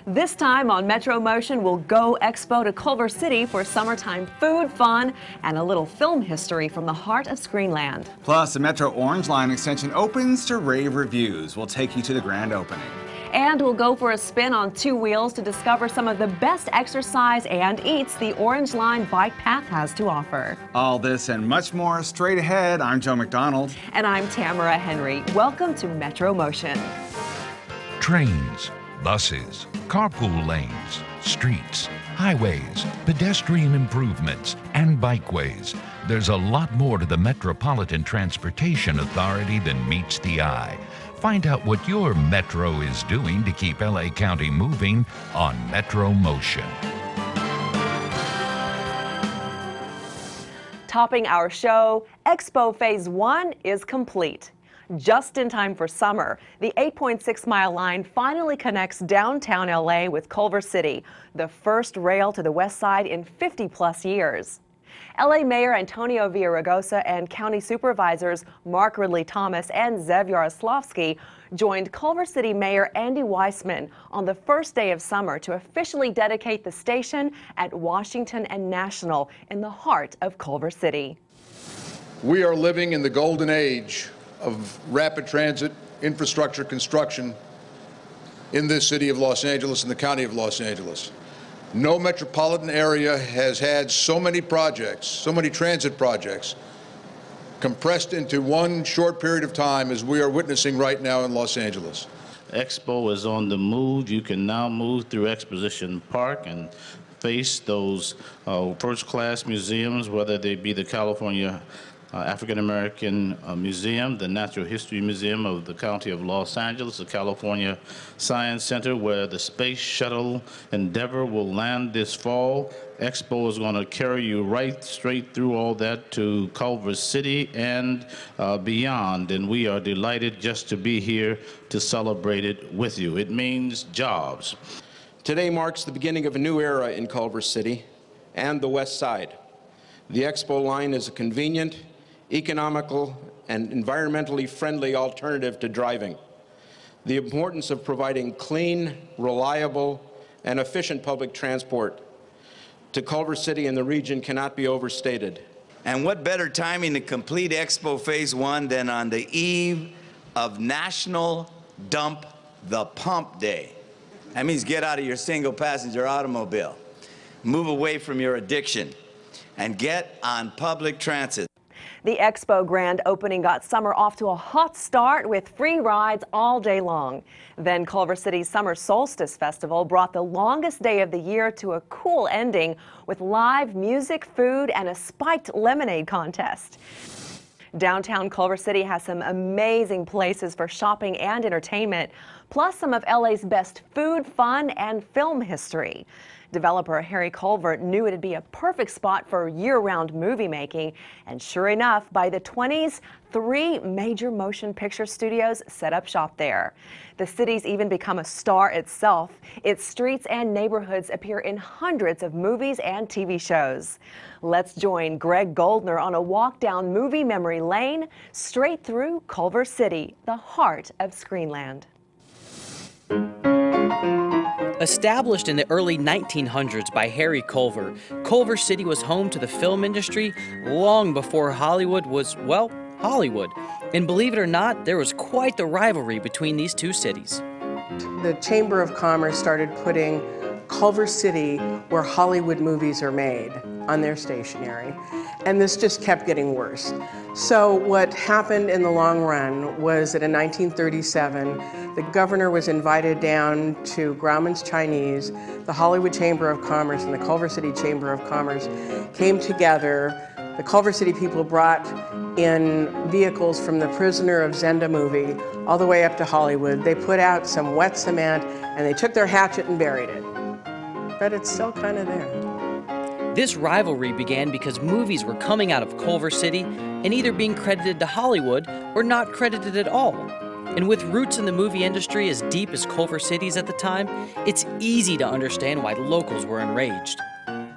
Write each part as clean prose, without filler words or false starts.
This time on Metro Motion, we'll go Expo to Culver City for summertime food, fun, and a little film history from the heart of Screenland. Plus, the Metro Orange Line extension opens to rave reviews. We'll take you to the grand opening. And we'll go for a spin on two wheels to discover some of the best exercise and eats the Orange Line bike path has to offer. All this and much more straight ahead. I'm Joe McDonald. And I'm Tamara Henry. Welcome to Metro Motion. Trains, buses, carpool lanes, streets, highways, pedestrian improvements, and bikeways. There's a lot more to the Metropolitan Transportation Authority than meets the eye. Find out what your Metro is doing to keep LA County moving on Metro Motion. Topping our show, Expo Phase 1 is complete. Just in time for summer, the 8.6-mile line finally connects downtown LA with Culver City, the first rail to the west side in 50-plus years. LA Mayor Antonio Villaraigosa and County Supervisors Mark Ridley Thomas and Zev Yaroslavsky joined Culver City Mayor Andy Weissman on the first day of summer to officially dedicate the station at Washington and National in the heart of Culver City. We are living in the golden age of rapid transit infrastructure construction in this city of Los Angeles and the county of Los Angeles. No metropolitan area has had so many projects, so many transit projects, compressed into one short period of time as we are witnessing right now in Los Angeles. Expo is on the move. You can now move through Exposition Park and face those first-class museums, whether they be the California African American Museum, the Natural History Museum of the County of Los Angeles, the California Science Center, where the Space Shuttle Endeavour will land this fall. Expo is going to carry you right straight through all that to Culver City and beyond, and we are delighted just to be here to celebrate it with you. It means jobs. Today marks the beginning of a new era in Culver City and the West Side. The Expo line is a convenient, economical, and environmentally friendly alternative to driving. The importance of providing clean, reliable, and efficient public transport to Culver City and the region cannot be overstated. And what better timing to complete Expo Phase 1 than on the eve of National Dump the Pump Day. That means get out of your single-passenger automobile, move away from your addiction, and get on public transit. The Expo grand opening got summer off to a hot start with free rides all day long. Then Culver City's Summer Solstice Festival brought the longest day of the year to a cool ending with live music, food, and a spiked lemonade contest. Downtown Culver City has some amazing places for shopping and entertainment, plus some of LA's best food, fun, and film history. Developer Harry Culver knew it'd be a perfect spot for year-round movie making, and sure enough, by the 20s, 3 major motion picture studios set up shop there. The city's even become a star itself. Its streets and neighborhoods appear in hundreds of movies and TV shows. Let's join Greg Goldner on a walk down movie memory lane, straight through Culver City, the heart of Screenland. Established in the early 1900s by Harry Culver, Culver City was home to the film industry long before Hollywood was, well, Hollywood. And believe it or not, there was quite the rivalry between these two cities. The Chamber of Commerce started putting Culver City where Hollywood movies are made on their stationery, and this just kept getting worse. So what happened in the long run was that in 1937, the governor was invited down to Grauman's Chinese. The Hollywood Chamber of Commerce and the Culver City Chamber of Commerce came together. The Culver City people brought in vehicles from the Prisoner of Zenda movie all the way up to Hollywood. They put out some wet cement and they took their hatchet and buried it. But it's still kind of there. This rivalry began because movies were coming out of Culver City and either being credited to Hollywood or not credited at all. And with roots in the movie industry as deep as Culver City's at the time, it's easy to understand why locals were enraged.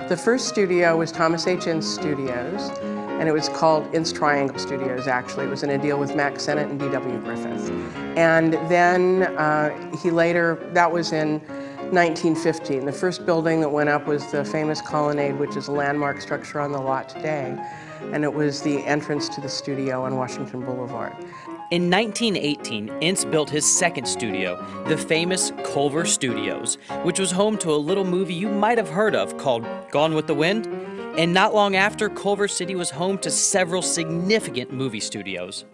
The first studio was Thomas H. Ince Studios, and it was called Ince Triangle Studios, actually. It was in a deal with Mack Sennett and D.W. Griffith. And then that was in 1915. The first building that went up was the famous colonnade, which is a landmark structure on the lot today. And it was the entrance to the studio on Washington Boulevard. In 1918, Ince built his second studio, the famous Culver Studios, which was home to a little movie you might have heard of called Gone with the Wind. And not long after, Culver City was home to several significant movie studios.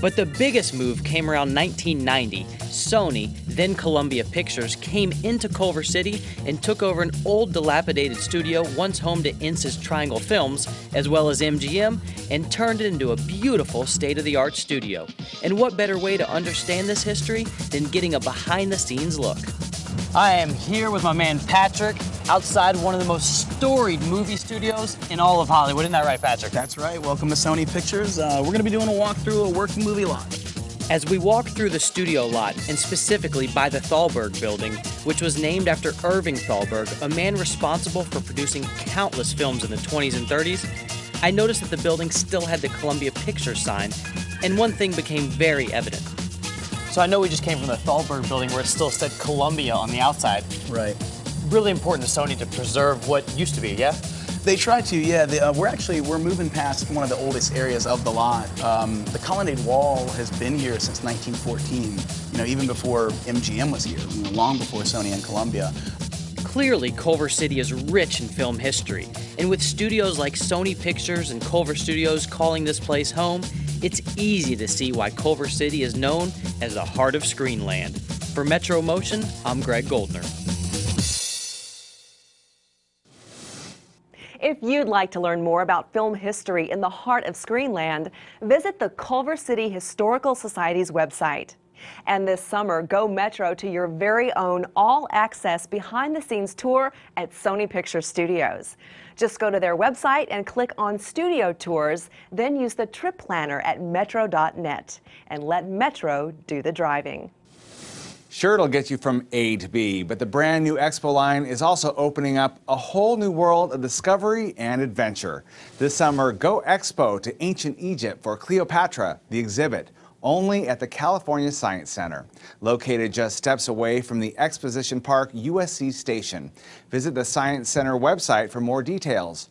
But the biggest move came around 1990. Sony, then Columbia Pictures, came into Culver City and took over an old dilapidated studio once home to Ince's Triangle Films, as well as MGM, and turned it into a beautiful state-of-the-art studio. And what better way to understand this history than getting a behind-the-scenes look? I am here with my man Patrick, outside one of the most storied movie studios in all of Hollywood. Isn't that right, Patrick? That's right. Welcome to Sony Pictures. We're going to be doing a walkthrough of a working movie lot. As we walk through the studio lot, and specifically by the Thalberg building, which was named after Irving Thalberg, a man responsible for producing countless films in the 20s and 30s, I noticed that the building still had the Columbia Pictures sign, and one thing became very evident. So I know we just came from the Thalberg building where it still said Columbia on the outside. Right. Really important to Sony to preserve what used to be, yeah? They try to, yeah. We're moving past one of the oldest areas of the lot. The colonnade wall has been here since 1914, you know, even before MGM was here, you know, long before Sony and Columbia. Clearly, Culver City is rich in film history, and with studios like Sony Pictures and Culver Studios calling this place home, it's easy to see why Culver City is known as the heart of Screenland. For Metro Motion, I'm Greg Goldner. If you'd like to learn more about film history in the heart of Screenland, visit the Culver City Historical Society's website. And this summer, go Metro to your very own all-access behind-the-scenes tour at Sony Pictures Studios. Just go to their website and click on Studio Tours, then use the trip planner at metro.net and let Metro do the driving. Sure, it'll get you from A to B, but the brand new Expo line is also opening up a whole new world of discovery and adventure. This summer, go Expo to ancient Egypt for Cleopatra, the exhibit, only at the California Science Center, located just steps away from the Exposition Park USC station. Visit the Science Center website for more details.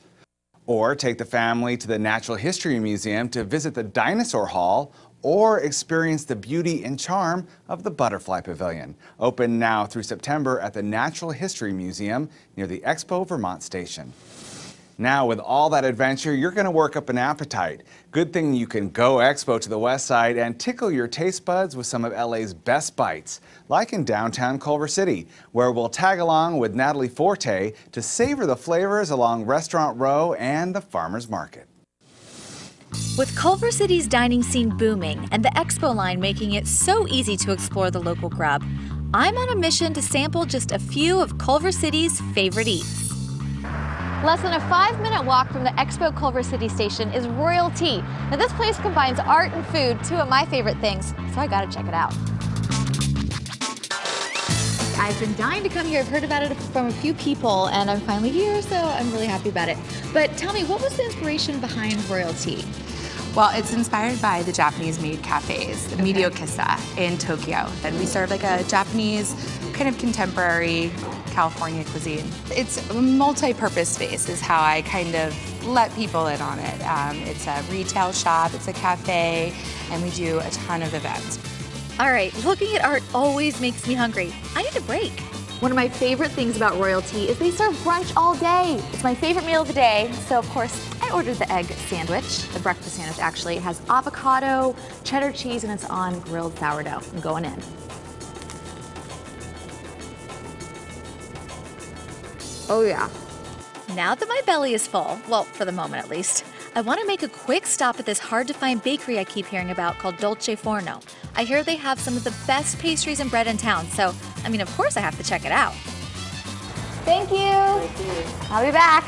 Or take the family to the Natural History Museum to visit the Dinosaur Hall or experience the beauty and charm of the Butterfly Pavilion. Open now through September at the Natural History Museum near the Expo Vermont station. Now, with all that adventure, you're going to work up an appetite. Good thing you can go Expo to the west side and tickle your taste buds with some of LA's best bites, like in downtown Culver City, where we'll tag along with Natalie Forte to savor the flavors along Restaurant Row and the Farmers Market. With Culver City's dining scene booming and the Expo line making it so easy to explore the local grub, I'm on a mission to sample just a few of Culver City's favorite eats. Less than a 5-minute walk from the Expo Culver City station is Royalty. Now this place combines art and food, two of my favorite things, so I gotta check it out. I've been dying to come here. I've heard about it from a few people and I'm finally here, so I'm really happy about it. But tell me, what was the inspiration behind Royalty? Well, it's inspired by the Japanese-made cafes, the Miryokissa in Tokyo. And we serve like a Japanese, kind of contemporary California cuisine. It's a multi-purpose space is how I kind of let people in on it. It's a retail shop, it's a cafe, and we do a ton of events. All right, looking at art always makes me hungry. I need a break. One of my favorite things about Royalty is they serve brunch all day. It's my favorite meal of the day, so of course I ordered the egg sandwich. The breakfast sandwich actually has avocado, cheddar cheese, and it's on grilled sourdough. I'm going in. Oh yeah. Now that my belly is full, well, for the moment at least, I want to make a quick stop at this hard-to-find bakery I keep hearing about called Dolce Forno. I hear they have some of the best pastries and bread in town, so, I mean, of course I have to check it out. Thank you. Thank you. I'll be back.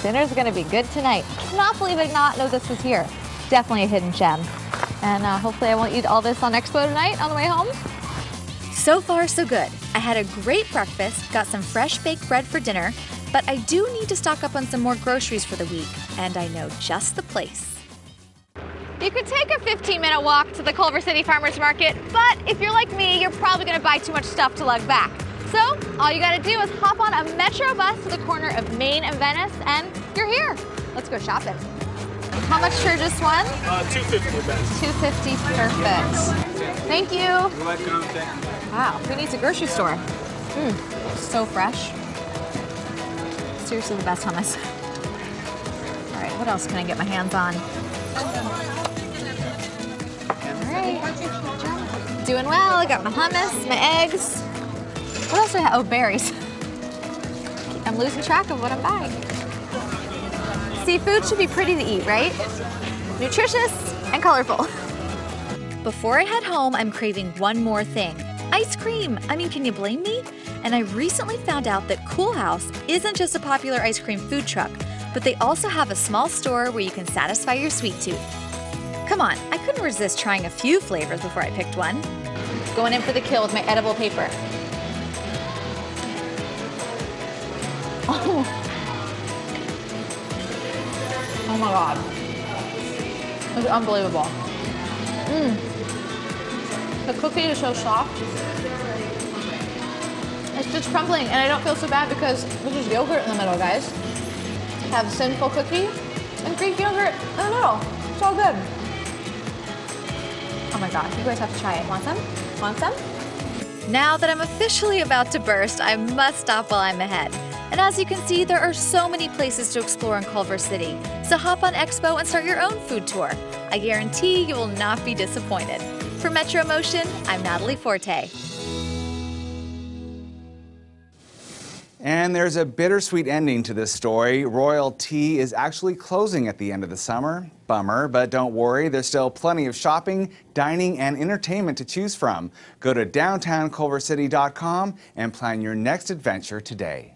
Dinner's gonna be good tonight. Cannot believe I did not know this was here. Definitely a hidden gem. And hopefully I won't eat all this on Expo tonight on the way home. So far, so good. I had a great breakfast, got some fresh baked bread for dinner, but I do need to stock up on some more groceries for the week, and I know just the place. You could take a 15-minute walk to the Culver City Farmers Market, but if you're like me, you're probably gonna buy too much stuff to lug back. So all you gotta do is hop on a Metro bus to the corner of Main and Venice, and you're here. Let's go shopping. How much for just one? $2.50. $2.50, perfect. Thank you. You're welcome. Wow, who needs a grocery store? So fresh. Seriously the best hummus. All right, what else can I get my hands on? All right, doing well. I got my hummus, my eggs. What else do I have? Oh, berries. I'm losing track of what I'm buying. Seafood should be pretty to eat, right? Nutritious and colorful. Before I head home, I'm craving one more thing. Ice cream. I mean, can you blame me? And I recently found out that Cool House isn't just a popular ice cream food truck, but they also have a small store where you can satisfy your sweet tooth. Come on, I couldn't resist trying a few flavors before I picked one. Going in for the kill with my edible paper. Oh my God. It's unbelievable. The cookie is so soft. It's just crumbling, and I don't feel so bad because there's just yogurt in the middle, guys. Have sinful cookie and Greek yogurt in the middle. It's all good. Oh my gosh, you guys have to try it. Want some? Want some? Now that I'm officially about to burst, I must stop while I'm ahead. And as you can see, there are so many places to explore in Culver City. So hop on Expo and start your own food tour. I guarantee you will not be disappointed. For Metro Motion, I'm Natalie Forte. And there's a bittersweet ending to this story. Royal Tea is actually closing at the end of the summer. Bummer, but don't worry, there's still plenty of shopping, dining, and entertainment to choose from. Go to downtownculvercity.com and plan your next adventure today.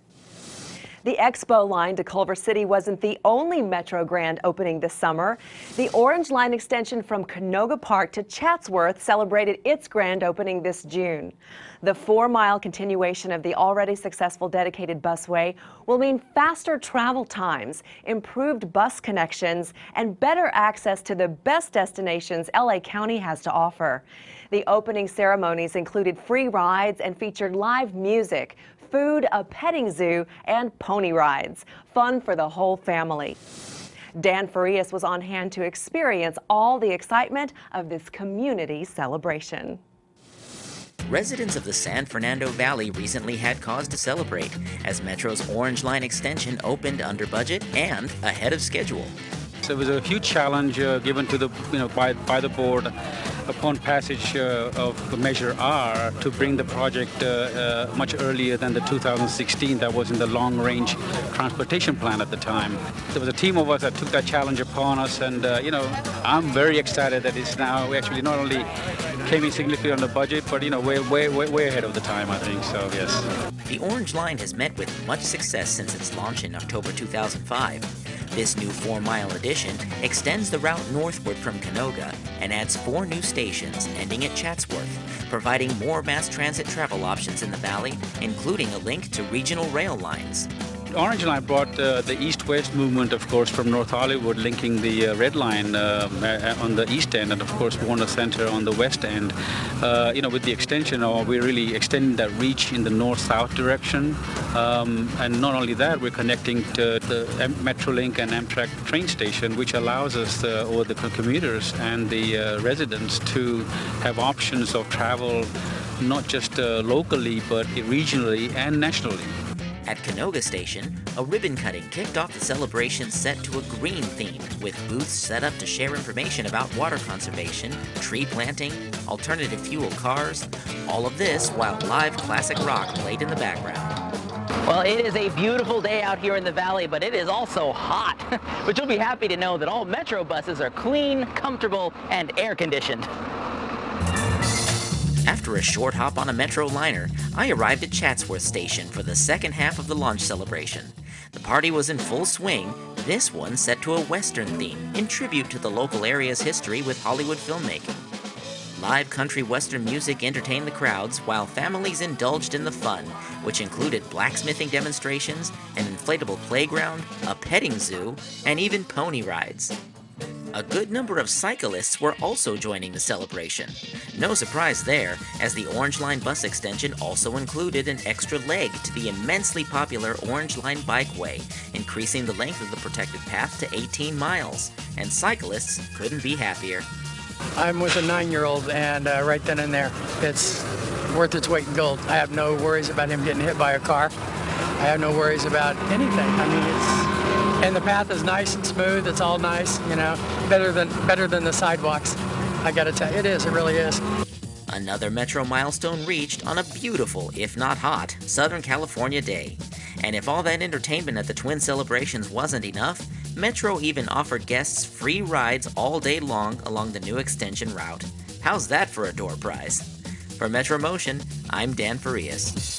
The Expo line to Culver City wasn't the only Metro Grand opening this summer. The Orange Line extension from Canoga Park to Chatsworth celebrated its grand opening this June. The 4-mile continuation of the already successful dedicated busway will mean faster travel times, improved bus connections, and better access to the best destinations LA County has to offer. The opening ceremonies included free rides and featured live music, food, a petting zoo, and pony rides. Fun for the whole family. Dan Farias was on hand to experience all the excitement of this community celebration. Residents of the San Fernando Valley recently had cause to celebrate as Metro's Orange Line extension opened under budget and ahead of schedule. So it was a huge challenge given to the, by the board upon passage of Measure R to bring the project much earlier than the 2016 that was in the long-range transportation plan at the time. There was a team of us that took that challenge upon us, and I'm very excited that it's now actually not only came in significantly on the budget, but way ahead of the time, I think. So yes. The Orange Line has met with much success since its launch in October 2005. This new 4-mile addition extends the route northward from Canoga and adds 4 new stations ending at Chatsworth, providing more mass transit travel options in the valley, including a link to regional rail lines. Orange Line brought the east-west movement, of course, from North Hollywood, linking the Red Line on the east end, and of course Warner Center on the west end. With the extension, we're really extending that reach in the north-south direction. And not only that, we're connecting to the Metrolink and Amtrak train station, which allows us, or the commuters and the residents, to have options of travel, not just locally, but regionally and nationally. At Canoga Station, a ribbon cutting kicked off the celebration set to a green theme, with booths set up to share information about water conservation, tree planting, alternative fuel cars, all of this while live classic rock played in the background. Well, it is a beautiful day out here in the valley, but it is also hot. But you'll be happy to know that all Metro buses are clean, comfortable, and air-conditioned. After a short hop on a Metro liner, I arrived at Chatsworth Station for the second half of the launch celebration. The party was in full swing, this one set to a Western theme, in tribute to the local area's history with Hollywood filmmaking. Live country Western music entertained the crowds, while families indulged in the fun, which included blacksmithing demonstrations, an inflatable playground, a petting zoo, and even pony rides. A good number of cyclists were also joining the celebration. No surprise there, as the Orange Line bus extension also included an extra leg to the immensely popular Orange Line bikeway, increasing the length of the protected path to 18 miles, and cyclists couldn't be happier. I'm with a 9-year-old, and right then and there, it's worth its weight in gold. I have no worries about him getting hit by a car. I have no worries about anything. I mean, and the path is nice and smooth. It's all nice, you know, better than the sidewalks. I gotta tell you, it really is. Another Metro milestone reached on a beautiful, if not hot, Southern California day. And if all that entertainment at the Twin celebrations wasn't enough, Metro even offered guests free rides all day long along the new extension route. How's that for a door prize? For Metro Motion, I'm Dan Farias.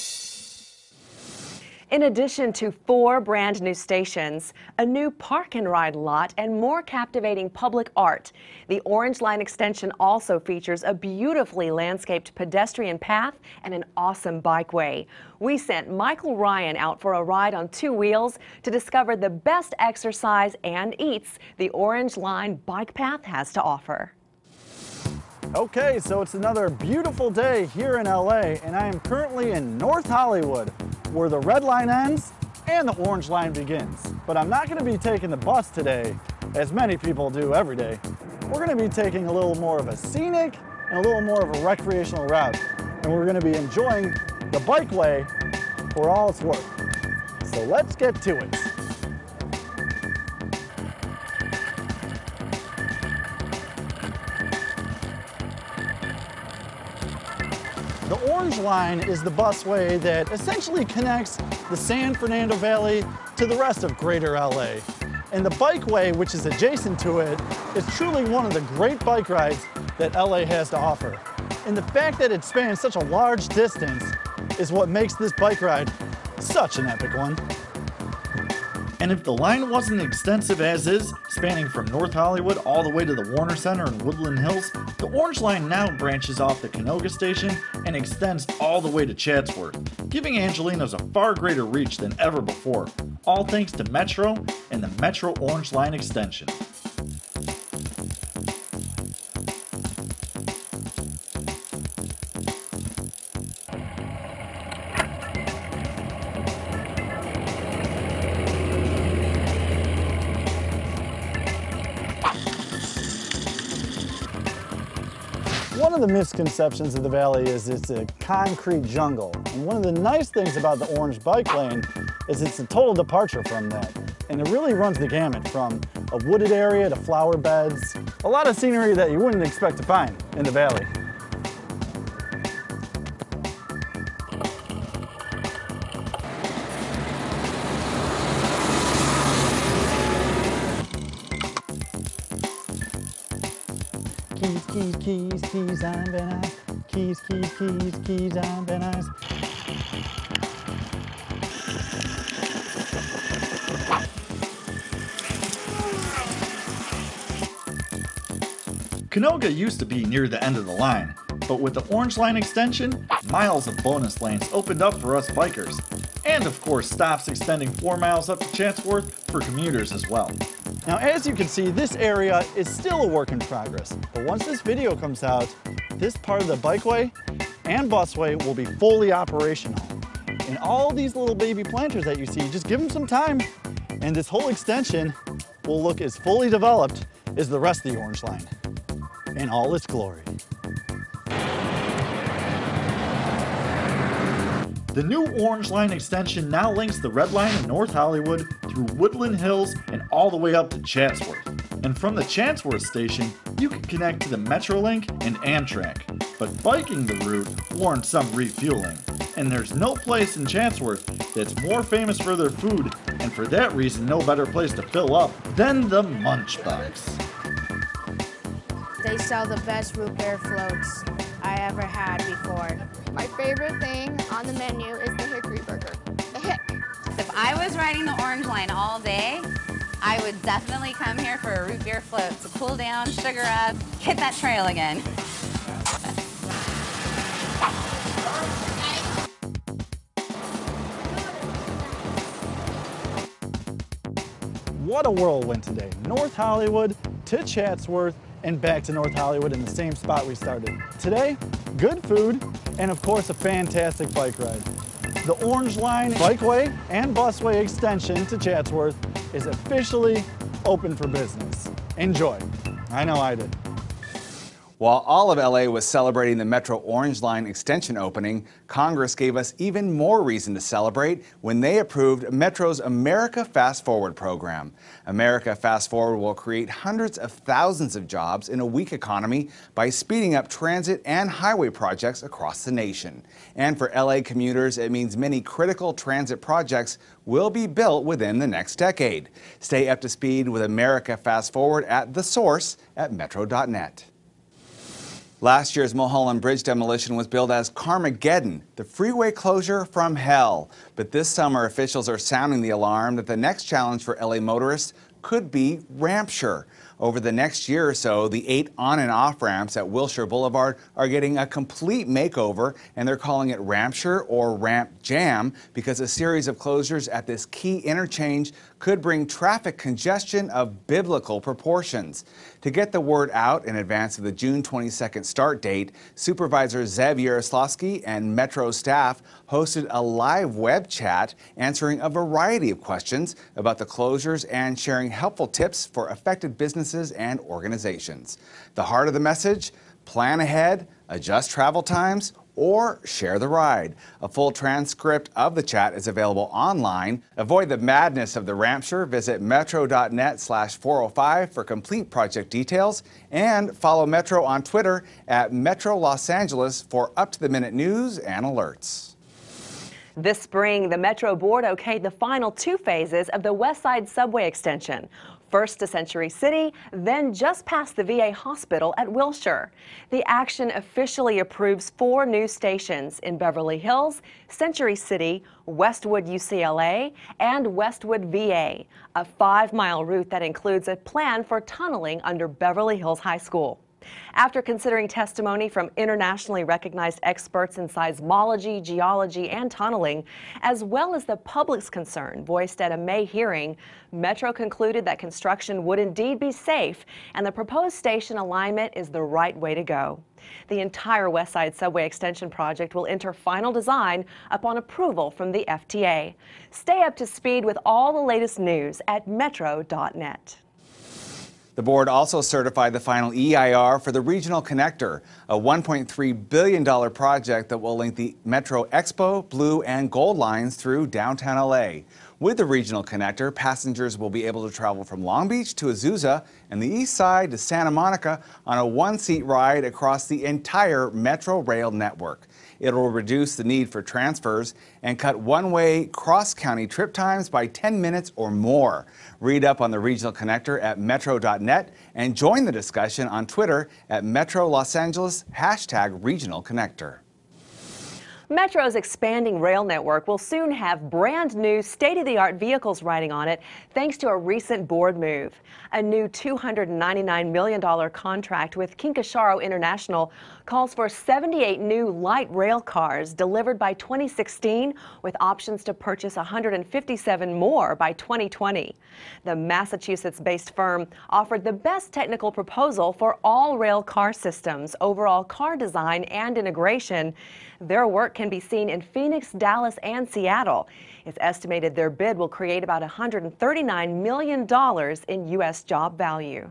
In addition to 4 brand new stations, a new park and ride lot, and more captivating public art, the Orange Line extension also features a beautifully landscaped pedestrian path and an awesome bikeway. We sent Michael Ryan out for a ride on 2 wheels to discover the best exercise and eats the Orange Line bike path has to offer. Okay, so it's another beautiful day here in LA, and I am currently in North Hollywood, where the red line ends and the orange line begins. But I'm not going to be taking the bus today, as many people do every day. We're going to be taking a little more of a scenic and a little more of a recreational route, and we're going to be enjoying the bikeway for all it's worth. So let's get to it. The Orange Line is the busway that essentially connects the San Fernando Valley to the rest of Greater LA. And the bikeway, which is adjacent to it, is truly one of the great bike rides that LA has to offer. And the fact that it spans such a large distance is what makes this bike ride such an epic one. And if the line wasn't extensive as is, spanning from North Hollywood all the way to the Warner Center in Woodland Hills, the Orange Line now branches off the Canoga station and extends all the way to Chatsworth, giving Angelenos a far greater reach than ever before, all thanks to Metro and the Metro Orange Line extension. One of the misconceptions of the Valley is it's a concrete jungle. And one of the nice things about the Orange Bike Lane is it's a total departure from that. And it really runs the gamut from a wooded area to flower beds. A lot of scenery that you wouldn't expect to find in the Valley. Keys, keys, keys, I'm Van Nuys. Keys, keys, keys, keys, I'm Van Nuys. Canoga used to be near the end of the line, but with the Orange Line extension, miles of bonus lanes opened up for us bikers. And of course, stops extending 4 miles up to Chatsworth for commuters as well. Now, as you can see, this area is still a work in progress, but once this video comes out, this part of the bikeway and busway will be fully operational. And all these little baby planters that you see, just give them some time, and this whole extension will look as fully developed as the rest of the Orange Line in all its glory. The new Orange Line extension now links the Red Line in North Hollywood through Woodland Hills and all the way up to Chatsworth. And from the Chatsworth station, you can connect to the Metrolink and Amtrak. But biking the route warrants some refueling. And there's no place in Chatsworth that's more famous for their food, and for that reason no better place to fill up than the Munch Box. They sell the best root beer floats I ever had before. My favorite thing on the menu is the Hickory Burger. The Hick. If I was riding the Orange Line all day, I would definitely come here for a root beer float to cool down, sugar up, hit that trail again. What a whirlwind today. North Hollywood to Chatsworth and back to North Hollywood in the same spot we started. Today, good food and of course a fantastic bike ride. The Orange Line bikeway and busway extension to Chatsworth is officially open for business. Enjoy. I know I did. While all of LA was celebrating the Metro Orange Line extension opening, Congress gave us even more reason to celebrate when they approved Metro's America Fast Forward program. America Fast Forward will create hundreds of thousands of jobs in a weak economy by speeding up transit and highway projects across the nation. And for LA commuters, it means many critical transit projects will be built within the next decade. Stay up to speed with America Fast Forward at The Source at metro.net. Last year's Mulholland Bridge demolition was billed as Carmageddon, the freeway closure from hell. But this summer, officials are sounding the alarm that the next challenge for LA motorists could be Rampshire. Over the next year or so, the 8 on and off ramps at Wilshire Boulevard are getting a complete makeover, and they're calling it Rampshire or Ramp Jam because a series of closures at this key interchange could bring traffic congestion of biblical proportions. To get the word out in advance of the June 22nd start date, Supervisor Zev Yaroslavsky and Metro staff hosted a live web chat answering a variety of questions about the closures and sharing helpful tips for affected businesses and organizations. The heart of the message: plan ahead, adjust travel times, or share the ride. A full transcript of the chat is available online. Avoid the madness of the Rampshire. Visit metro.net/405 for complete project details, and follow Metro on Twitter at Metro Los Angeles for up-to-the-minute news and alerts. This spring, the Metro Board okayed the final 2 phases of the West Side subway extension. First to Century City, then just past the VA hospital at Wilshire. The action officially approves 4 new stations in Beverly Hills, Century City, Westwood UCLA, and Westwood VA, a 5-mile route that includes a plan for tunneling under Beverly Hills High School. After considering testimony from internationally recognized experts in seismology, geology, and tunneling, as well as the public's concern voiced at a May hearing, Metro concluded that construction would indeed be safe and the proposed station alignment is the right way to go. The entire West Side Subway Extension project will enter final design upon approval from the FTA. Stay up to speed with all the latest news at metro.net. The board also certified the final EIR for the Regional Connector, a $1.3 billion project that will link the Metro Expo, Blue, and Gold lines through downtown LA. With the Regional Connector, passengers will be able to travel from Long Beach to Azusa and the East Side to Santa Monica on a 1-seat ride across the entire Metro Rail network. It will reduce the need for transfers and cut one-way cross-county trip times by 10 minutes or more. Read up on the Regional Connector at metro.net and join the discussion on Twitter at Metro Los Angeles #Regional Connector. Metro's expanding rail network will soon have brand new state-of-the-art vehicles riding on it thanks to a recent board move. A new $299 million contract with Kinkasharo International calls for 78 new light rail cars delivered by 2016 with options to purchase 157 more by 2020. The Massachusetts-based firm offered the best technical proposal for all rail car systems, overall car design and integration. Their work can be seen in Phoenix, Dallas, and Seattle. It's estimated their bid will create about $139 million in U.S. job value.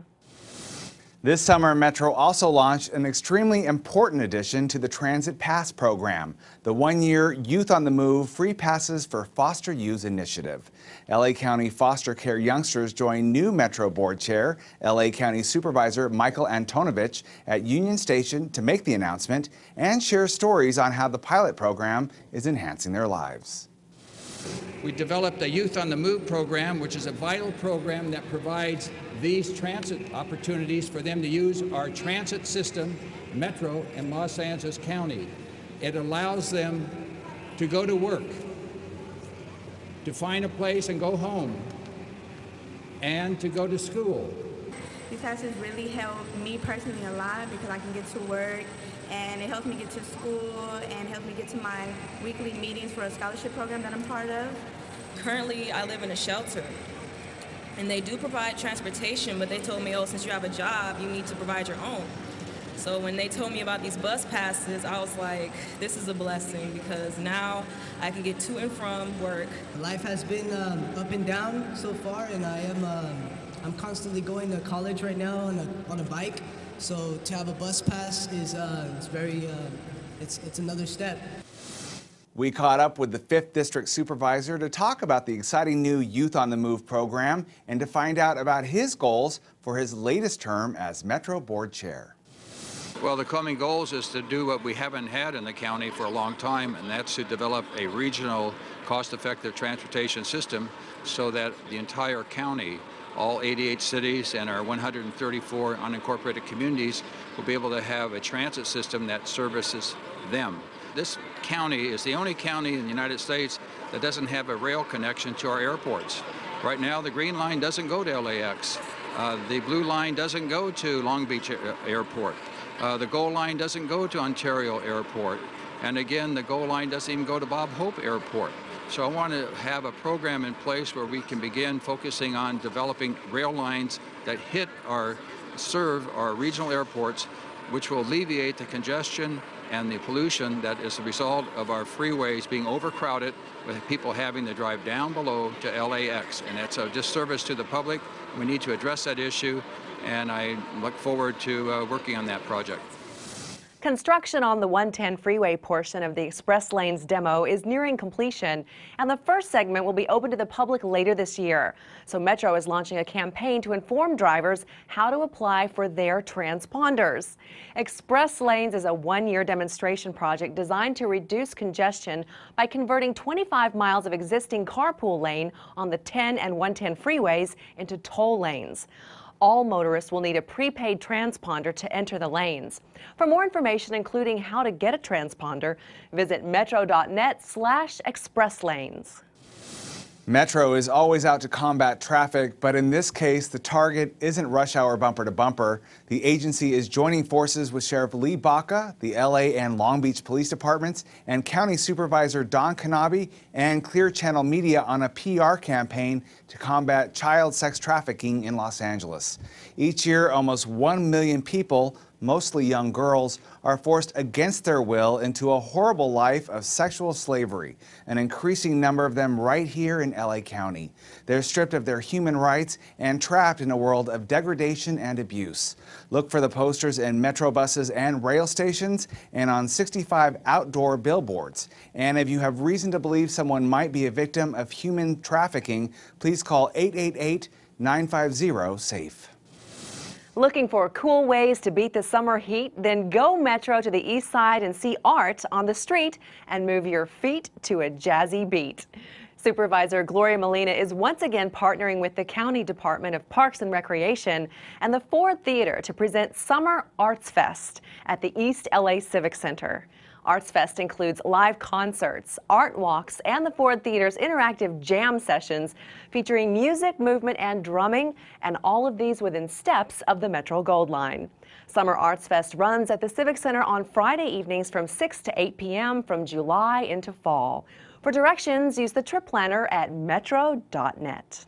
This summer, Metro also launched an extremely important addition to the Transit Pass program, the 1-year Youth on the Move Free Passes for Foster Youth initiative. LA County foster care youngsters joined new Metro Board Chair, LA County Supervisor Michael Antonovich at Union Station to make the announcement and share stories on how the pilot program is enhancing their lives. We developed a Youth on the Move program, which is a vital program that provides these transit opportunities for them to use our transit system, Metro, in Los Angeles County. It allows them to go to work, to find a place and go home, and to go to school. These classes really help me personally a lot because I can get to work and it helps me get to school and helps me get to my weekly meetings for a scholarship program that I'm part of. Currently, I live in a shelter And they do provide transportation, but they told me, oh, since you have a job, you need to provide your own. So when they told me about these bus passes, I was like, this is a blessing because now I can get to and from work. Life has been up and down so far, and I'm constantly going to college right now on a bike. So to have a bus pass is it's another step. We caught up with the 5th District Supervisor to talk about the exciting new Youth on the Move program and to find out about his goals for his latest term as Metro Board Chair. Well, the coming goals is to do what we haven't had in the county for a long time, and that's to develop a regional cost-effective transportation system so that the entire county, all 88 cities and our 134 unincorporated communities will be able to have a transit system that services them. This county is the only county in the United States that doesn't have a rail connection to our airports. Right now, the Green Line doesn't go to LAX. The Blue Line doesn't go to Long Beach Airport. The Gold Line doesn't go to Ontario Airport. And again, the Gold Line doesn't even go to Bob Hope Airport. So I want to have a program in place where we can begin focusing on developing rail lines that serve our regional airports, which will alleviate the congestion and the pollution that is the result of our freeways being overcrowded with people having to drive down below to LAX. And that's a disservice to the public. We need to address that issue, and I look forward to working on that project. Construction on the 110 freeway portion of the Express Lanes demo is nearing completion, and the first segment will be open to the public later this year. So Metro is launching a campaign to inform drivers how to apply for their transponders. Express Lanes is a one-year demonstration project designed to reduce congestion by converting 25 miles of existing carpool lane on the 10 and 110 freeways into toll lanes. All motorists will need a prepaid transponder to enter the lanes. For more information, including how to get a transponder, visit metro.net/expresslanes. Metro is always out to combat traffic, but in this case, the target isn't rush hour bumper to bumper. The agency is joining forces with Sheriff Lee Baca, the LA and Long Beach Police Departments, and County Supervisor Don Kanabe and Clear Channel Media on a PR campaign to combat child sex trafficking in Los Angeles. Each year, almost 1 million people, mostly young girls, are forced against their will into a horrible life of sexual slavery, an increasing number of them right here in LA County. They're stripped of their human rights and trapped in a world of degradation and abuse. Look for the posters in Metro buses and rail stations and on 65 outdoor billboards. And if you have reason to believe someone might be a victim of human trafficking, please call 888-950-SAFE. Looking for cool ways to beat the summer heat? Then go Metro to the east side and see art on the street and move your feet to a jazzy beat. Supervisor Gloria Molina is once again partnering with the County Department of Parks and Recreation and the Ford Theater to present Summer Arts Fest at the East LA Civic Center. Arts Fest includes live concerts, art walks, and the Ford Theater's interactive jam sessions featuring music, movement, and drumming, and all of these within steps of the Metro Gold Line. Summer Arts Fest runs at the Civic Center on Friday evenings from 6 to 8 p.m. from July into fall. For directions, use the trip planner at metro.net.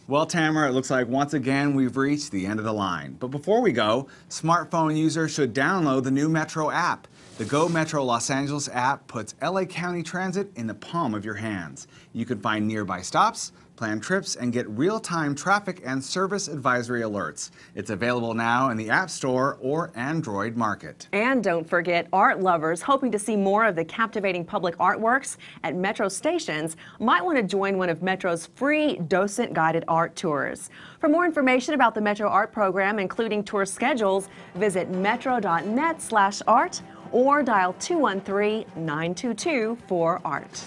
Well, Tamara, it looks like once again we've reached the end of the line. But before we go, smartphone users should download the new Metro app. The Go Metro Los Angeles app puts LA County Transit in the palm of your hands. You can find nearby stops, plan trips, and get real-time traffic and service advisory alerts. It's available now in the App Store or Android Market. And don't forget, art lovers hoping to see more of the captivating public artworks at Metro stations might want to join one of Metro's free docent-guided art tours. For more information about the Metro Art Program, including tour schedules, visit metro.net/art or dial 213-922-4ART.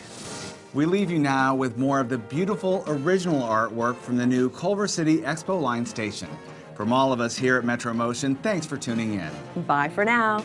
We leave you now with more of the beautiful original artwork from the new Culver City Expo Line station. From all of us here at Metro Motion, thanks for tuning in. Bye for now.